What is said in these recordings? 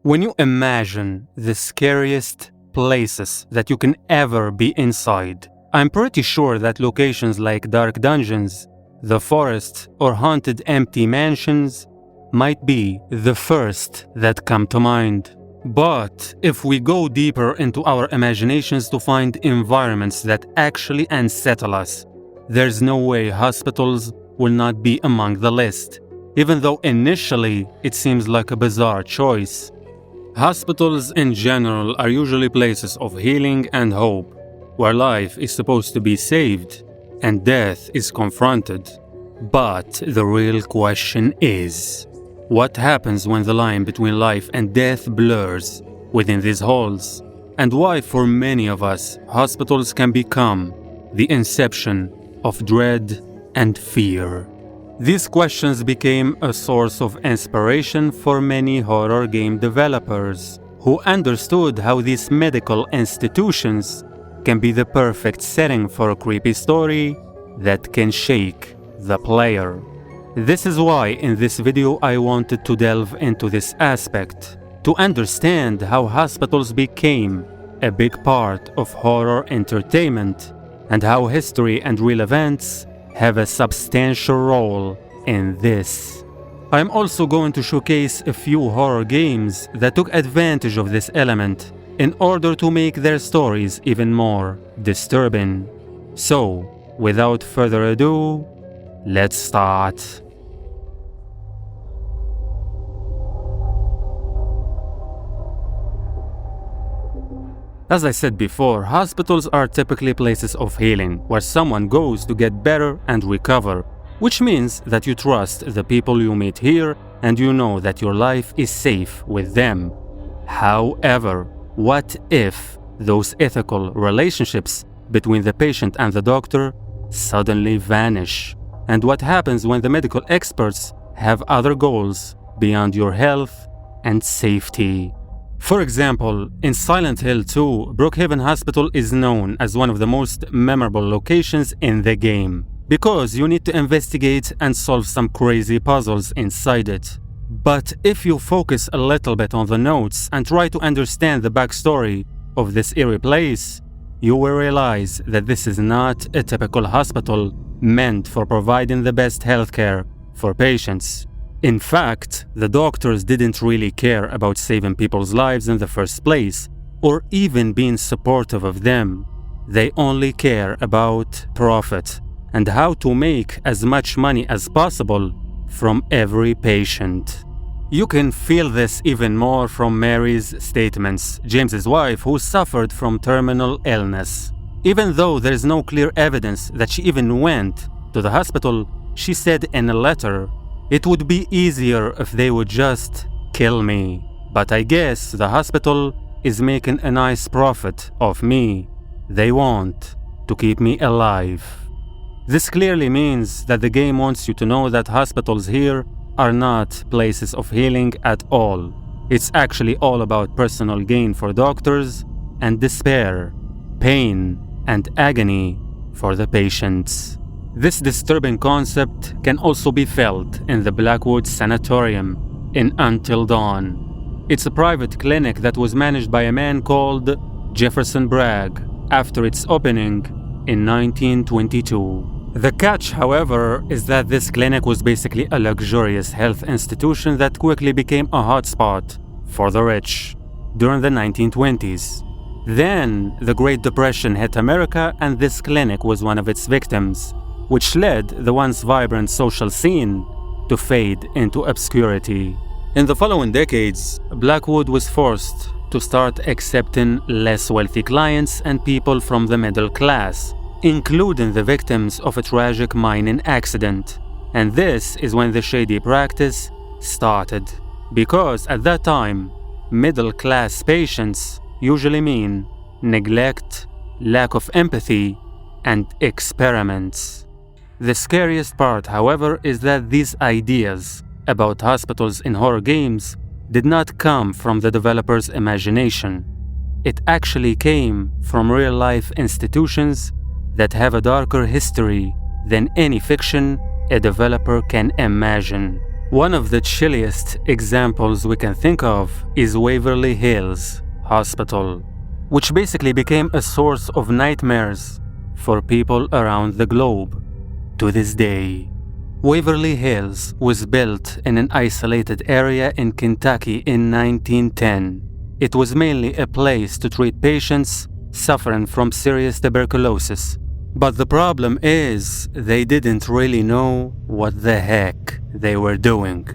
When you imagine the scariest places that you can ever be inside, I'm pretty sure that locations like dark dungeons, the forest, or haunted empty mansions might be the first that come to mind. But if we go deeper into our imaginations to find environments that actually unsettle us, there's no way hospitals will not be among the list, even though initially it seems like a bizarre choice. Hospitals in general are usually places of healing and hope, where life is supposed to be saved and death is confronted. But the real question is, what happens when the line between life and death blurs within these halls? And why, for many of us, hospitals can become the inception of dread and fear? These questions became a source of inspiration for many horror game developers who understood how these medical institutions can be the perfect setting for a creepy story that can shake the player. This is why in this video I wanted to delve into this aspect, to understand how hospitals became a big part of horror entertainment and how history and real events have a substantial role in this. I'm also going to showcase a few horror games that took advantage of this element in order to make their stories even more disturbing. So, without further ado, let's start. As I said before, hospitals are typically places of healing, where someone goes to get better and recover, which means that you trust the people you meet here and you know that your life is safe with them. However, what if those ethical relationships between the patient and the doctor suddenly vanish? And what happens when the medical experts have other goals beyond your health and safety? For example, in Silent Hill 2, Brookhaven Hospital is known as one of the most memorable locations in the game, because you need to investigate and solve some crazy puzzles inside it. But if you focus a little bit on the notes and try to understand the backstory of this eerie place, you will realize that this is not a typical hospital meant for providing the best healthcare for patients. In fact, the doctors didn't really care about saving people's lives in the first place, or even being supportive of them. They only care about profit and how to make as much money as possible from every patient. You can feel this even more from Mary's statements, James's wife, who suffered from terminal illness. Even though there is no clear evidence that she even went to the hospital, she said in a letter, "It would be easier if they would just kill me. But I guess the hospital is making a nice profit off me. They want to keep me alive." This clearly means that the game wants you to know that hospitals here are not places of healing at all. It's actually all about personal gain for doctors and despair, pain, and agony for the patients. This disturbing concept can also be felt in the Blackwood Sanatorium in Until Dawn. It's a private clinic that was managed by a man called Jefferson Bragg after its opening in 1922. The catch, however, is that this clinic was basically a luxurious health institution that quickly became a hotspot for the rich during the 1920s. Then, the Great Depression hit America and this clinic was one of its victims, which led the once vibrant social scene to fade into obscurity. In the following decades, Blackwood was forced to start accepting less wealthy clients and people from the middle class, including the victims of a tragic mining accident. And this is when the shady practice started, because at that time, middle-class patients usually mean neglect, lack of empathy, and experiments. The scariest part, however, is that these ideas about hospitals in horror games did not come from the developer's imagination. It actually came from real-life institutions that have a darker history than any fiction a developer can imagine. One of the chilliest examples we can think of is Waverly Hills Hospital, which basically became a source of nightmares for people around the globe to this day. Waverly Hills was built in an isolated area in Kentucky in 1910. It was mainly a place to treat patients suffering from serious tuberculosis. But the problem is, they didn't really know what the heck they were doing.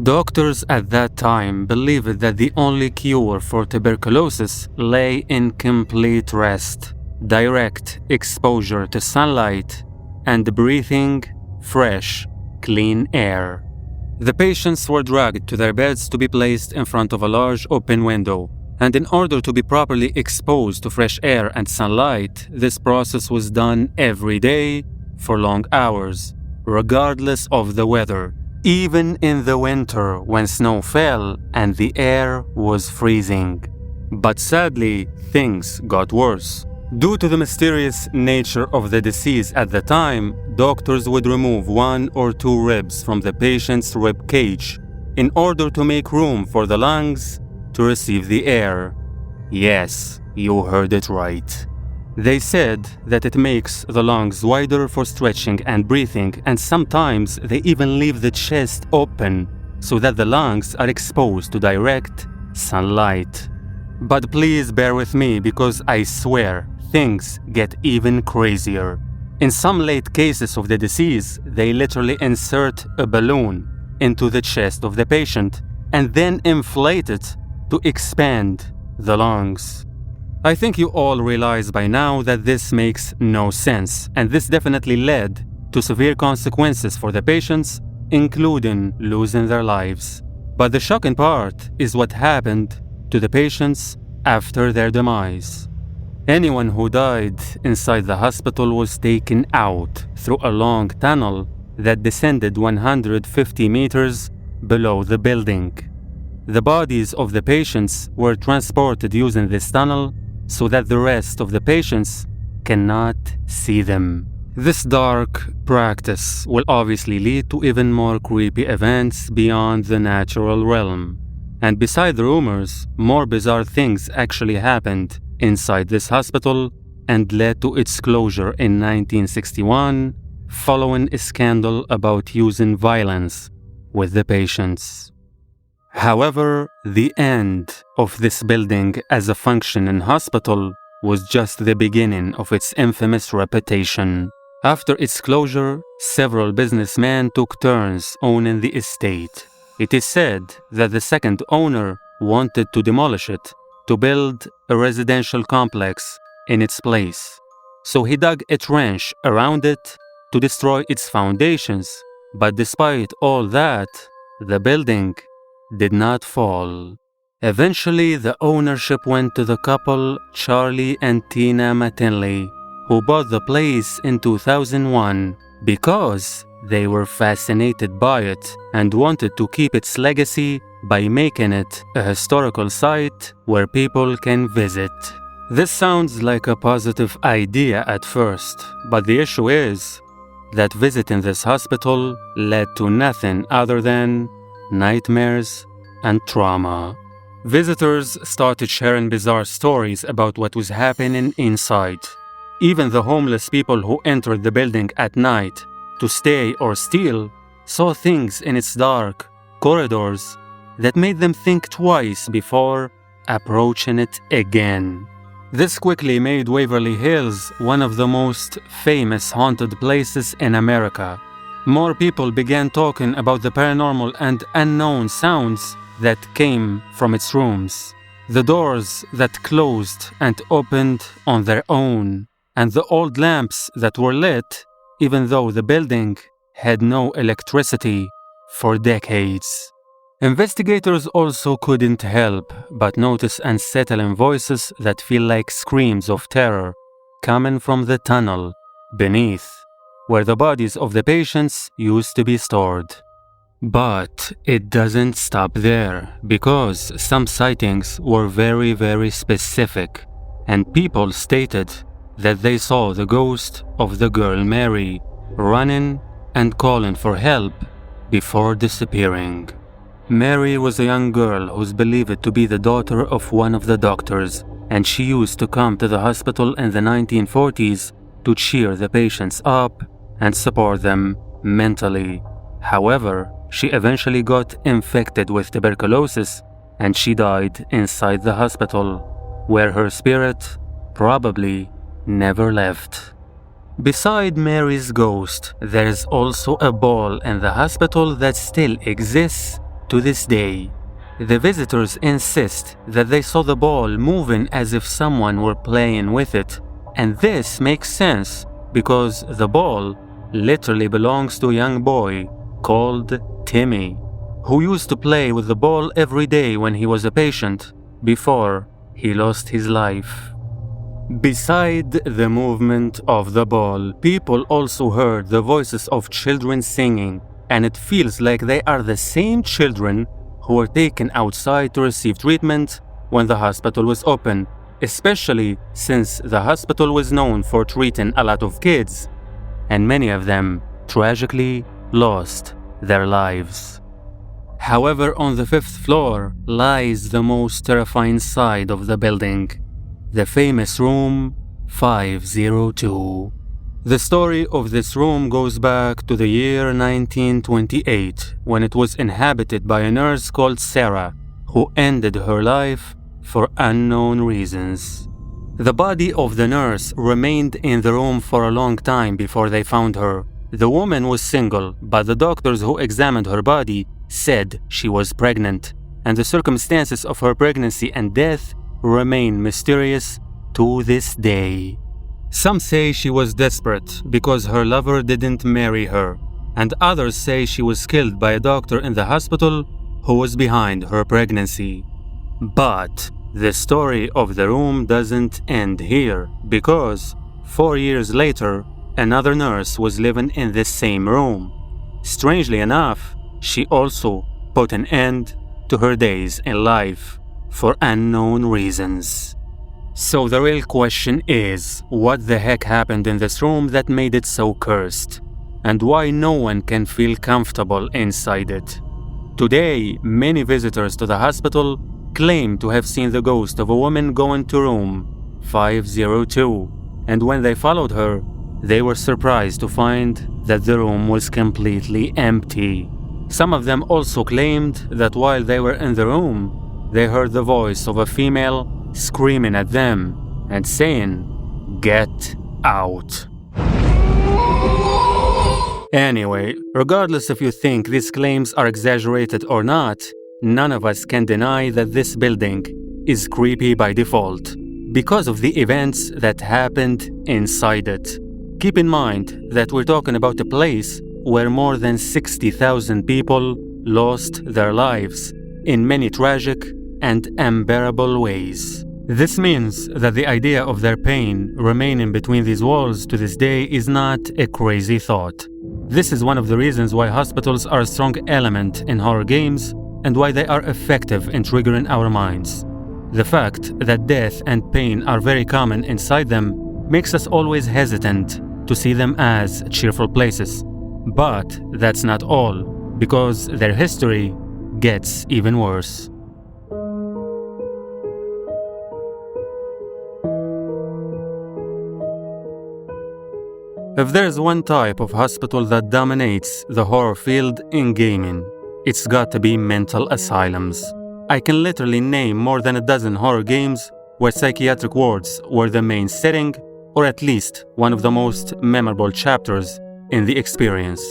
Doctors at that time believed that the only cure for tuberculosis lay in complete rest, direct exposure to sunlight, and breathing fresh, clean air. The patients were dragged to their beds to be placed in front of a large open window, and in order to be properly exposed to fresh air and sunlight, this process was done every day for long hours, regardless of the weather, even in the winter when snow fell and the air was freezing. But sadly, things got worse. Due to the mysterious nature of the disease at the time, doctors would remove 1 or 2 ribs from the patient's rib cage in order to make room for the lungs to receive the air. Yes, you heard it right. They said that it makes the lungs wider for stretching and breathing, and sometimes they even leave the chest open so that the lungs are exposed to direct sunlight. But please bear with me, because I swear things get even crazier. In some late cases of the disease, they literally insert a balloon into the chest of the patient and then inflate it to expand the lungs. I think you all realize by now that this makes no sense, and this definitely led to severe consequences for the patients, including losing their lives. But the shocking part is what happened to the patients after their demise. Anyone who died inside the hospital was taken out through a long tunnel that descended 150 meters below the building. The bodies of the patients were transported using this tunnel so that the rest of the patients cannot see them. This dark practice will obviously lead to even more creepy events beyond the natural realm. And beside the rumors, more bizarre things actually happened inside this hospital and led to its closure in 1961, following a scandal about using violence with the patients. However, the end of this building as a functioning hospital was just the beginning of its infamous reputation. After its closure, several businessmen took turns owning the estate. It is said that the second owner wanted to demolish it to build a residential complex in its place. So he dug a trench around it to destroy its foundations. But despite all that, the building did not fall. Eventually, the ownership went to the couple Charlie and Tina McKinley, who bought the place in 2001 because they were fascinated by it and wanted to keep its legacy by making it a historical site where people can visit. This sounds like a positive idea at first, but the issue is that visiting this hospital led to nothing other than nightmares and trauma. Visitors started sharing bizarre stories about what was happening inside. Even the homeless people who entered the building at night to stay or steal saw things in its dark corridors that made them think twice before approaching it again. This quickly made Waverly Hills one of the most famous haunted places in America. More people began talking about the paranormal and unknown sounds that came from its rooms, the doors that closed and opened on their own, and the old lamps that were lit even though the building had no electricity for decades. Investigators also couldn't help but notice unsettling voices that feel like screams of terror coming from the tunnel beneath, where the bodies of the patients used to be stored. But it doesn't stop there, because some sightings were very specific, and people stated that they saw the ghost of the girl Mary running and calling for help before disappearing. Mary was a young girl who's believed to be the daughter of one of the doctors, and she used to come to the hospital in the 1940s to cheer the patients up and support them mentally. However, she eventually got infected with tuberculosis and she died inside the hospital, where her spirit probably never left. Beside Mary's ghost, there's also a ball in the hospital that still exists to this day. The visitors insist that they saw the ball moving as if someone were playing with it, and this makes sense because the ball literally belongs to a young boy called Timmy, who used to play with the ball every day when he was a patient before he lost his life. Beside the movement of the ball, people also heard the voices of children singing, and it feels like they are the same children who were taken outside to receive treatment when the hospital was open, especially since the hospital was known for treating a lot of kids, and many of them tragically lost their lives. However, on the 5th floor lies the most terrifying side of the building, the famous room 502. The story of this room goes back to the year 1928, when it was inhabited by a nurse called Sarah, who ended her life for unknown reasons. The body of the nurse remained in the room for a long time before they found her. The woman was single, but the doctors who examined her body said she was pregnant, and the circumstances of her pregnancy and death remain mysterious to this day. Some say she was desperate because her lover didn't marry her, and others say she was killed by a doctor in the hospital who was behind her pregnancy. But the story of the room doesn't end here, because 4 years later, another nurse was living in this same room. Strangely enough, she also put an end to her days in life for unknown reasons. So the real question is, what the heck happened in this room that made it so cursed? And why no one can feel comfortable inside it? Today, many visitors to the hospital claim to have seen the ghost of a woman go into room 502, and when they followed her, they were surprised to find that the room was completely empty. Some of them also claimed that while they were in the room, they heard the voice of a female screaming at them and saying, "Get out." Anyway, regardless if you think these claims are exaggerated or not, none of us can deny that this building is creepy by default because of the events that happened inside it. Keep in mind that we're talking about a place where more than 60,000 people lost their lives in many tragic and unbearable ways. This means that the idea of their pain remaining between these walls to this day is not a crazy thought. This is one of the reasons why hospitals are a strong element in horror games and why they are effective in triggering our minds. The fact that death and pain are very common inside them makes us always hesitant to see them as cheerful places. But that's not all, because their history gets even worse. If there's one type of hospital that dominates the horror field in gaming, it's got to be mental asylums. I can literally name more than a dozen horror games where psychiatric wards were the main setting, or at least one of the most memorable chapters in the experience.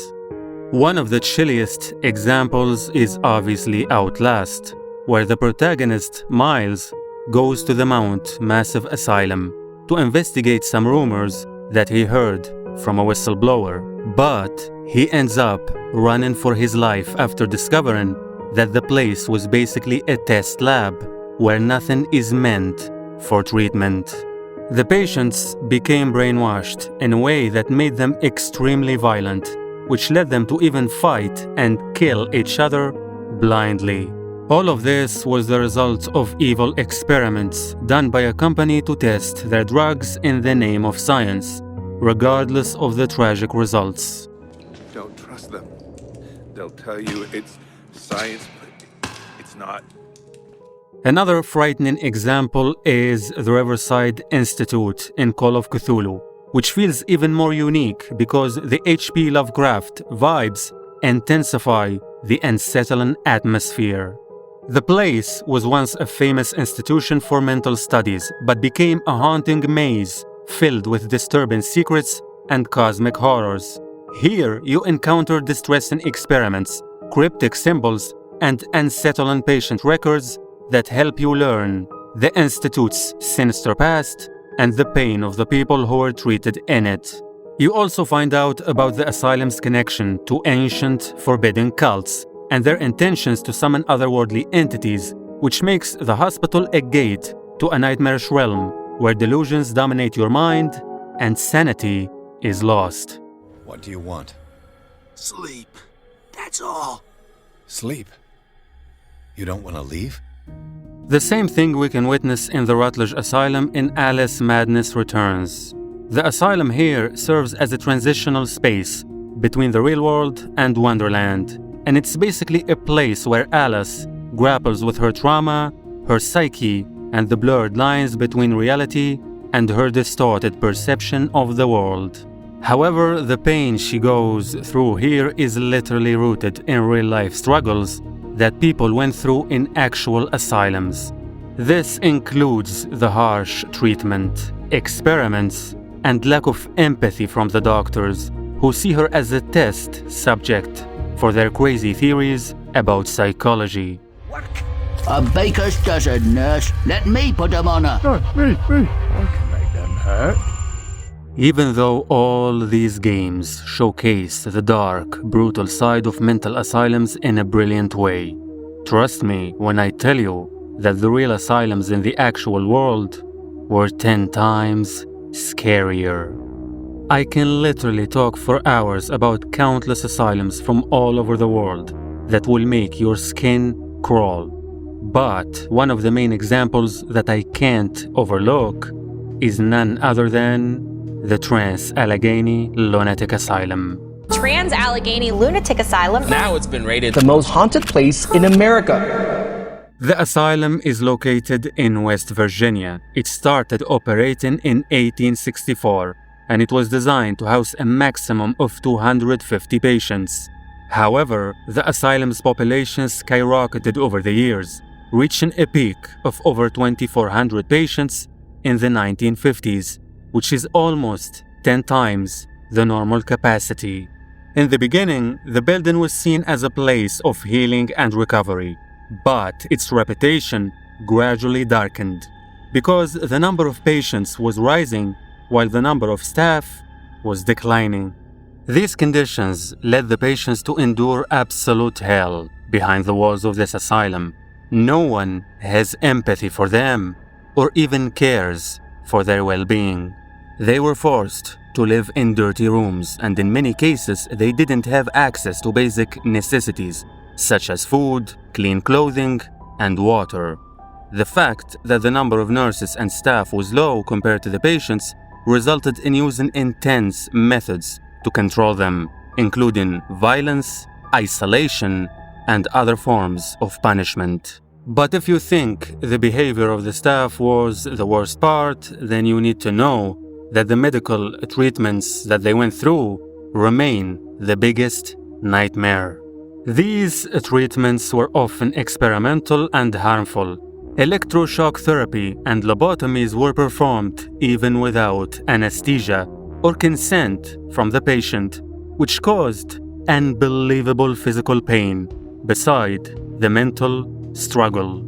One of the chilliest examples is obviously Outlast, where the protagonist, Miles, goes to the Mount Massive Asylum to investigate some rumors that he heard from a whistleblower. But he ends up running for his life after discovering that the place was basically a test lab where nothing is meant for treatment. The patients became brainwashed in a way that made them extremely violent, which led them to even fight and kill each other blindly. All of this was the result of evil experiments done by a company to test their drugs in the name of science, regardless of the tragic results. Don't trust them. they'll tell you it's science, but it's not. Another frightening example is the Riverside Institute in Call of Cthulhu, which feels even more unique because the H.P. Lovecraft vibes intensify the unsettling atmosphere. The place was once a famous institution for mental studies, but became a haunting maze filled with disturbing secrets and cosmic horrors. Here, you encounter distressing experiments, cryptic symbols, and unsettling patient records that help you learn the Institute's sinister past and the pain of the people who were treated in it. You also find out about the Asylum's connection to ancient, forbidden cults and their intentions to summon otherworldly entities, which makes the hospital a gate to a nightmarish realm where delusions dominate your mind and sanity is lost. What do you want? Sleep. That's all. Sleep? You don't want to leave? The same thing we can witness in the Rutledge Asylum in Alice Madness Returns. The asylum here serves as a transitional space between the real world and Wonderland, and it's basically a place where Alice grapples with her trauma, her psyche, and the blurred lines between reality and her distorted perception of the world. However, the pain she goes through here is literally rooted in real-life struggles that people went through in actual asylums. This includes the harsh treatment, experiments, and lack of empathy from the doctors, who see her as a test subject for their crazy theories about psychology. What? A baker's dozen, nurse. Let me put them on her. No, me. I can make them hurt. Even though all these games showcase the dark, brutal side of mental asylums in a brilliant way, trust me when I tell you that the real asylums in the actual world were 10 times scarier. I can literally talk for hours about countless asylums from all over the world that will make your skin crawl. But one of the main examples that I can't overlook is none other than the Transalgan Lunatic Asylum. Transalgan Lunatic Asylum. Now it's been rated The most haunted place in America. The asylum is located in West Virginia. It started operating in 1864, and it was designed to house a maximum of 250 patients. However, the asylum's population skyrocketed over the years, reaching a peak of over 2,400 patients in the 1950s, which is almost 10 times the normal capacity. In the beginning, the building was seen as a place of healing and recovery, but its reputation gradually darkened because the number of patients was rising while the number of staff was declining. These conditions led the patients to endure absolute hell behind the walls of this asylum. No one has empathy for them or even cares for their well-being. They were forced to live in dirty rooms, and in many cases, they didn't have access to basic necessities such as food, clean clothing, and water. The fact that the number of nurses and staff was low compared to the patients resulted in using intense methods to control them, including violence, isolation, and other forms of punishment. But if you think the behavior of the staff was the worst part, then you need to know that the medical treatments that they went through remain the biggest nightmare. These treatments were often experimental and harmful. Electroshock therapy and lobotomies were performed even without anesthesia or consent from the patient, which caused unbelievable physical pain beside the mental struggle.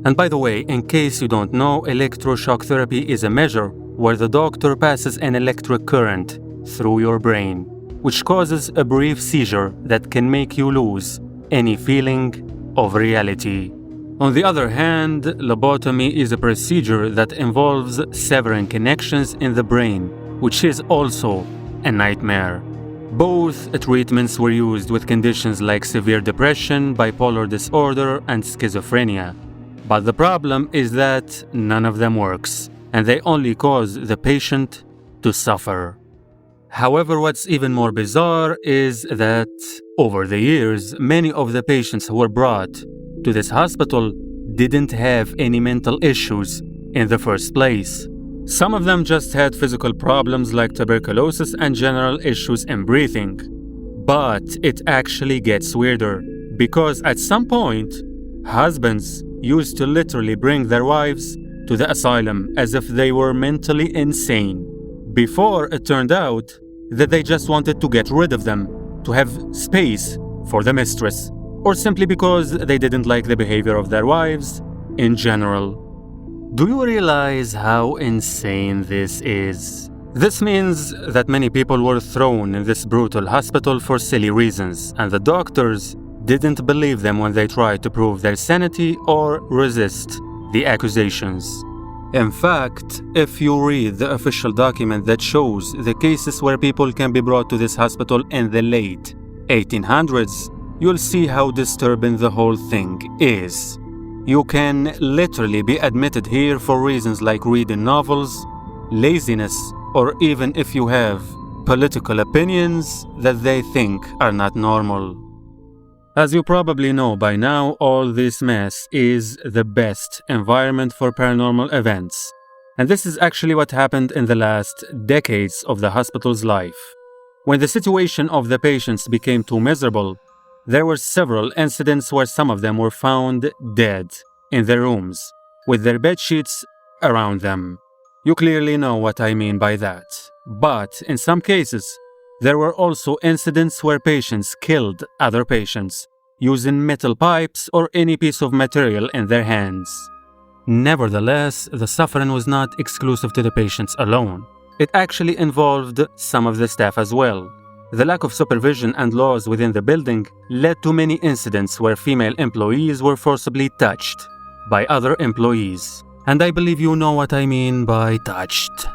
And by the way, in case you don't know, electroshock therapy is a measure where the doctor passes an electric current through your brain, which causes a brief seizure that can make you lose any feeling of reality. On the other hand, lobotomy is a procedure that involves severing connections in the brain, which is also a nightmare. Both treatments were used with conditions like severe depression, bipolar disorder, and schizophrenia. But the problem is that none of them works, and they only cause the patient to suffer. However, what's even more bizarre is that Over the years, many of the patients who were brought to this hospital didn't have any mental issues in the first place. Some of them just had physical problems like tuberculosis and general issues in breathing. But it actually gets weirder, because at some point, husbands used to literally bring their wives to the asylum as if they were mentally insane, before it turned out that they just wanted to get rid of them, to have space for the mistress, or simply because they didn't like the behavior of their wives in general. Do you realize how insane this is? This means that many people were thrown in this brutal hospital for silly reasons, and the doctors didn't believe them when they tried to prove their sanity or resist the accusations. In fact, if you read the official document that shows the cases where people can be brought to this hospital in the late 1800s, you'll see how disturbing the whole thing is. You can literally be admitted here for reasons like reading novels, laziness, or even if you have political opinions that they think are not normal. As you probably know by now, all this mess is the best environment for paranormal events. And this is actually what happened in the last decades of the hospital's life. When the situation of the patients became too miserable, there were several incidents where some of them were found dead in their rooms, with their bed sheets around them. You clearly know what I mean by that. But in some cases, there were also incidents where patients killed other patients, using metal pipes or any piece of material in their hands. Nevertheless, the suffering was not exclusive to the patients alone. It actually involved some of the staff as well. The lack of supervision and laws within the building led to many incidents where female employees were forcibly touched by other employees. And I believe you know what I mean by touched.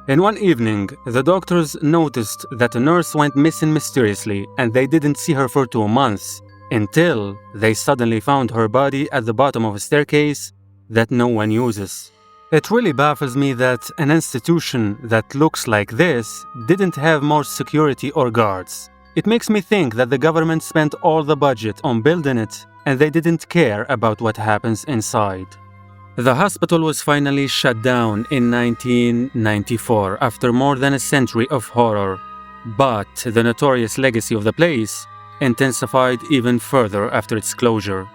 In one evening, the doctors noticed that a nurse went missing mysteriously and they didn't see her for 2 months, until they suddenly found her body at the bottom of a staircase that no one uses. It really baffles me that an institution that looks like this didn't have more security or guards. It makes me think that the government spent all the budget on building it and they didn't care about what happens inside. The hospital was finally shut down in 1994 after more than a century of horror, but the notorious legacy of the place intensified even further after its closure.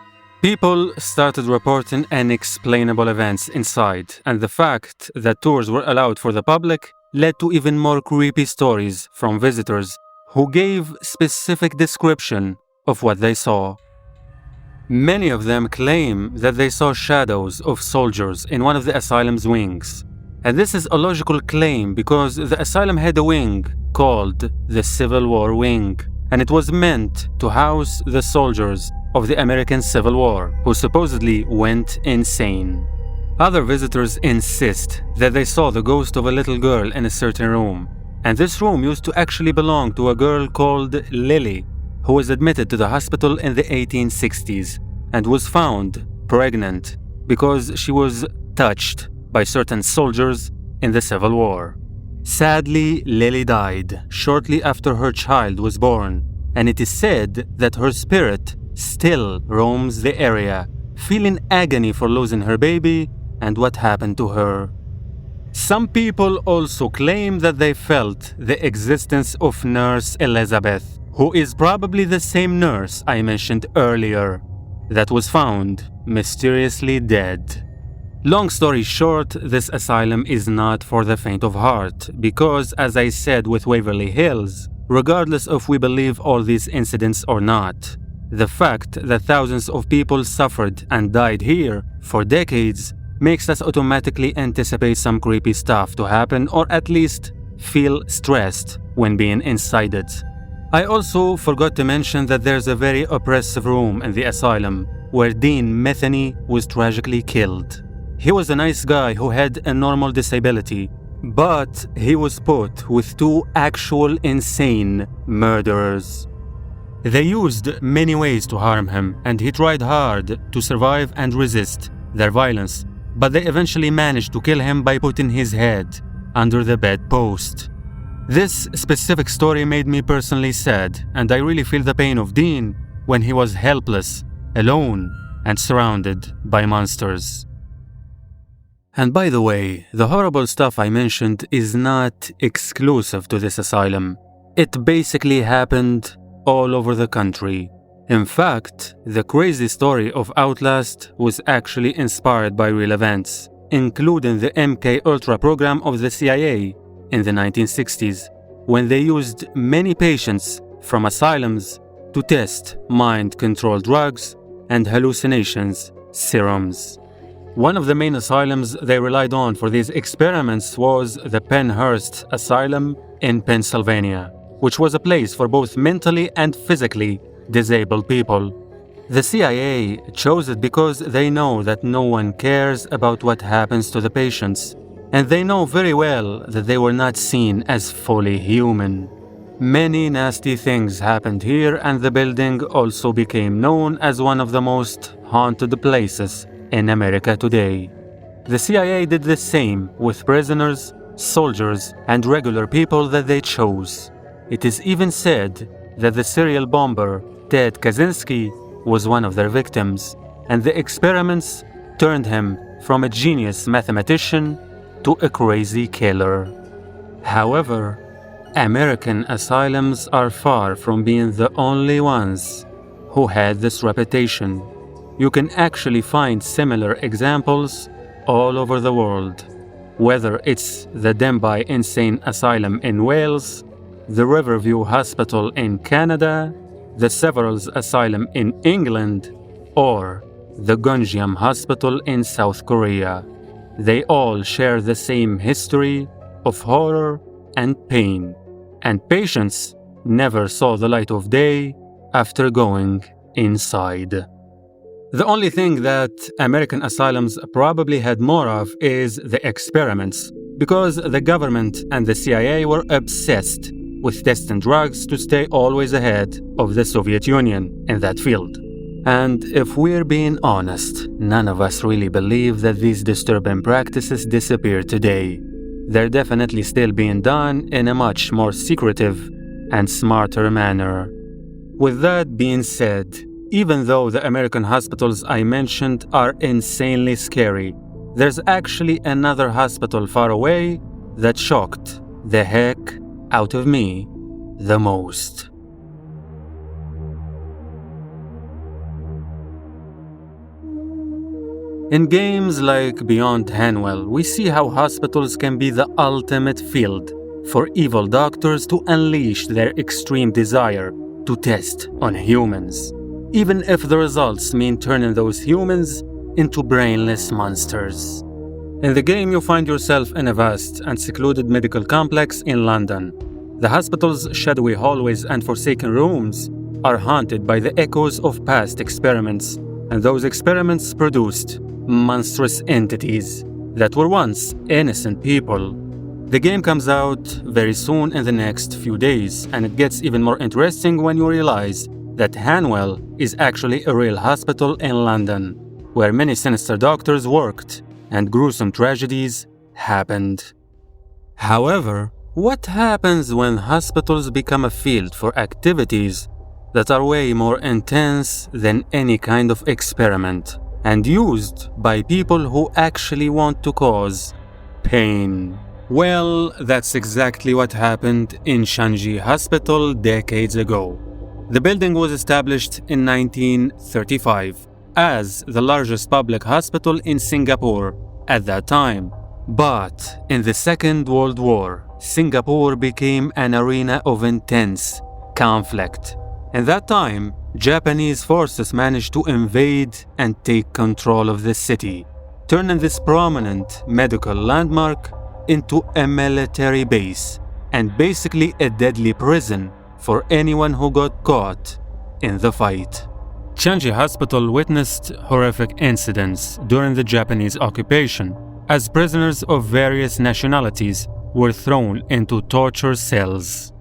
People started reporting unexplainable events inside, and the fact that tours were allowed for the public led to even more creepy stories from visitors who gave specific description of what they saw. Many of them claim that they saw shadows of soldiers in one of the asylum's wings. And this is a logical claim because the asylum had a wing called the Civil War Wing, and it was meant to house the soldiers of the American Civil War, who supposedly went insane. Other visitors insist that they saw the ghost of a little girl in a certain room, and this room used to actually belong to a girl called Lily, who was admitted to the hospital in the 1860s and was found pregnant because she was touched by certain soldiers in the Civil War. Sadly, Lily died shortly after her child was born, and it is said that her spirit still roams the area, feeling agony for losing her baby and what happened to her. Some people also claim that they felt the existence of Nurse Elizabeth, who is probably the same nurse I mentioned earlier, that was found mysteriously dead. Long story short, this asylum is not for the faint of heart, because as I said with Waverly Hills, regardless if we believe all these incidents or not, the fact that thousands of people suffered and died here for decades makes us automatically anticipate some creepy stuff to happen, or at least feel stressed when being inside it. I also forgot to mention that there's a very oppressive room in the asylum where Dean Metheny was tragically killed. He was a nice guy who had a normal disability, but he was put with 2 actual insane murderers. They used many ways to harm him, and he tried hard to survive and resist their violence, but they eventually managed to kill him by putting his head under the bedpost. This specific story made me personally sad, and I really feel the pain of Dean when he was helpless, alone, and surrounded by monsters. And by the way, the horrible stuff I mentioned is not exclusive to this asylum. It basically happened all over the country. In fact, the crazy story of Outlast was actually inspired by real events, including the MK Ultra program of the CIA in the 1960s, when they used many patients from asylums to test mind-controlled drugs and hallucinations serums. One of the main asylums they relied on for these experiments was the Pennhurst Asylum in Pennsylvania, which was a place for both mentally and physically disabled people. The CIA chose it because they know that no one cares about what happens to the patients, and they know very well that they were not seen as fully human. Many nasty things happened here, and the building also became known as one of the most haunted places in America today. The CIA did the same with prisoners, soldiers, and regular people that they chose. It is even said that the serial bomber Ted Kaczynski was one of their victims, and the experiments turned him from a genius mathematician to a crazy killer. However, American asylums are far from being the only ones who had this reputation. You can actually find similar examples all over the world, whether it's the Denbigh Insane Asylum in Wales, the Riverview Hospital in Canada, the Severals Asylum in England, or the Gonjiam Hospital in South Korea. They all share the same history of horror and pain, and patients never saw the light of day after going inside. The only thing that American asylums probably had more of is the experiments, because the government and the CIA were obsessed with testing drugs to stay always ahead of the Soviet Union in that field. And if we're being honest, none of us really believe that these disturbing practices disappear today. They're definitely still being done in a much more secretive and smarter manner. With that being said, even though the American hospitals I mentioned are insanely scary, there's actually another hospital far away that shocked the heck out of me the most. In games like Beyond Hanwell, we see how hospitals can be the ultimate field for evil doctors to unleash their extreme desire to test on humans, even if the results mean turning those humans into brainless monsters. In the game, you find yourself in a vast and secluded medical complex in London. The hospital's shadowy hallways and forsaken rooms are haunted by the echoes of past experiments, and those experiments produced monstrous entities that were once innocent people. The game comes out very soon in the next few days, and it gets even more interesting when you realize that Hanwell is actually a real hospital in London, where many sinister doctors worked and gruesome tragedies happened. However, what happens when hospitals become a field for activities that are way more intense than any kind of experiment, and used by people who actually want to cause pain? Well, that's exactly what happened in Changi Hospital decades ago. The building was established in 1935 as the largest public hospital in Singapore at that time. But in the Second World War, Singapore became an arena of intense conflict. At that time, Japanese forces managed to invade and take control of the city, turning this prominent medical landmark into a military base and basically a deadly prison for anyone who got caught in the fight. Changi Hospital witnessed horrific incidents during the Japanese occupation, as prisoners of various nationalities were thrown into torture cells.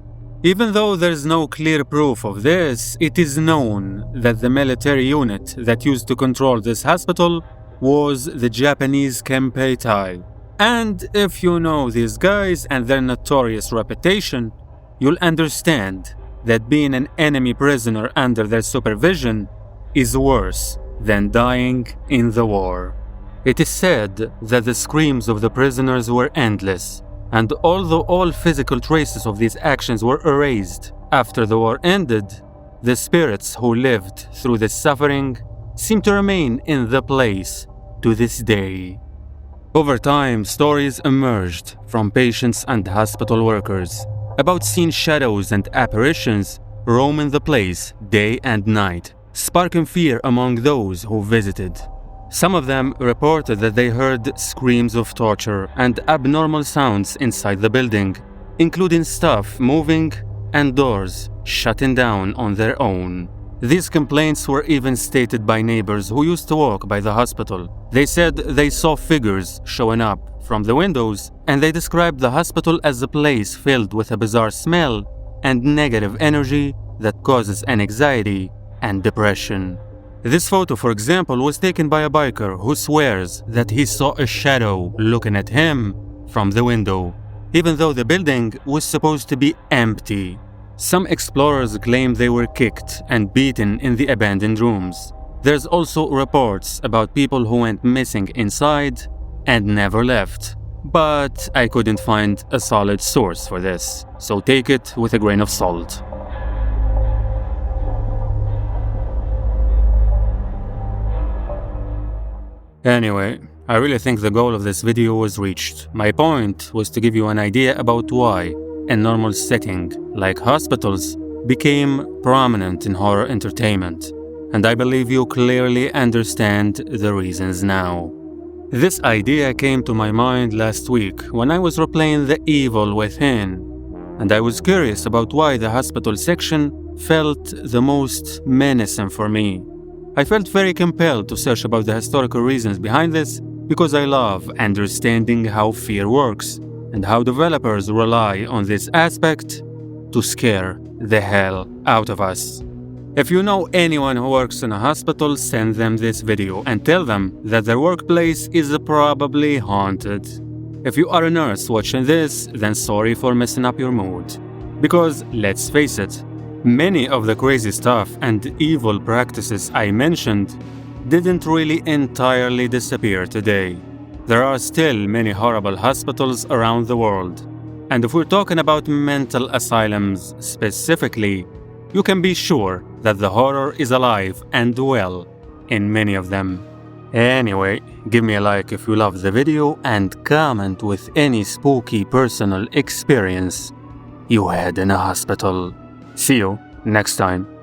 Even though there's no clear proof of this, it is known that the military unit that used to control this hospital was the Japanese Kempeitai, And if you know these guys and their notorious reputation, you'll understand that being an enemy prisoner under their supervision is worse than dying in the war. It is said that the screams of the prisoners were endless, and although all physical traces of these actions were erased after the war ended, the spirits who lived through this suffering seem to remain in the place to this day. Over time, stories emerged from patients and hospital workers about seeing shadows and apparitions roaming the place day and night, sparking fear among those who visited. Some of them reported that they heard screams of torture and abnormal sounds inside the building, including stuff moving and doors shutting down on their own. These complaints were even stated by neighbors who used to walk by the hospital. They said they saw figures showing up from the windows, and they described the hospital as a place filled with a bizarre smell and negative energy that causes anxiety and depression. This photo, for example, was taken by a biker who swears that he saw a shadow looking at him from the window, even though the building was supposed to be empty. Some explorers claim they were kicked and beaten in the abandoned rooms. There's also reports about people who went missing inside and never left. But I couldn't find a solid source for this, so take it with a grain of salt. Anyway, I really think the goal of this video was reached. My point was to give you an idea about why a normal setting like hospitals became prominent in horror entertainment, and I believe you clearly understand the reasons now. This idea came to my mind last week when I was replaying The Evil Within, and I was curious about why the hospital section felt the most menacing for me. I felt very compelled to search about the historical reasons behind this because I love understanding how fear works and how developers rely on this aspect to scare the hell out of us. If you know anyone who works in a hospital, send them this video and tell them that their workplace is probably haunted. If you are a nurse watching this, then sorry for messing up your mood. Because, let's face it, many of the crazy stuff and evil practices I mentioned didn't really entirely disappear today. There are still many horrible hospitals around the world. And if we're talking about mental asylums specifically, you can be sure that the horror is alive and well in many of them. Anyway, give me a like if you love the video and comment with any spooky personal experience you had in a hospital. See you next time.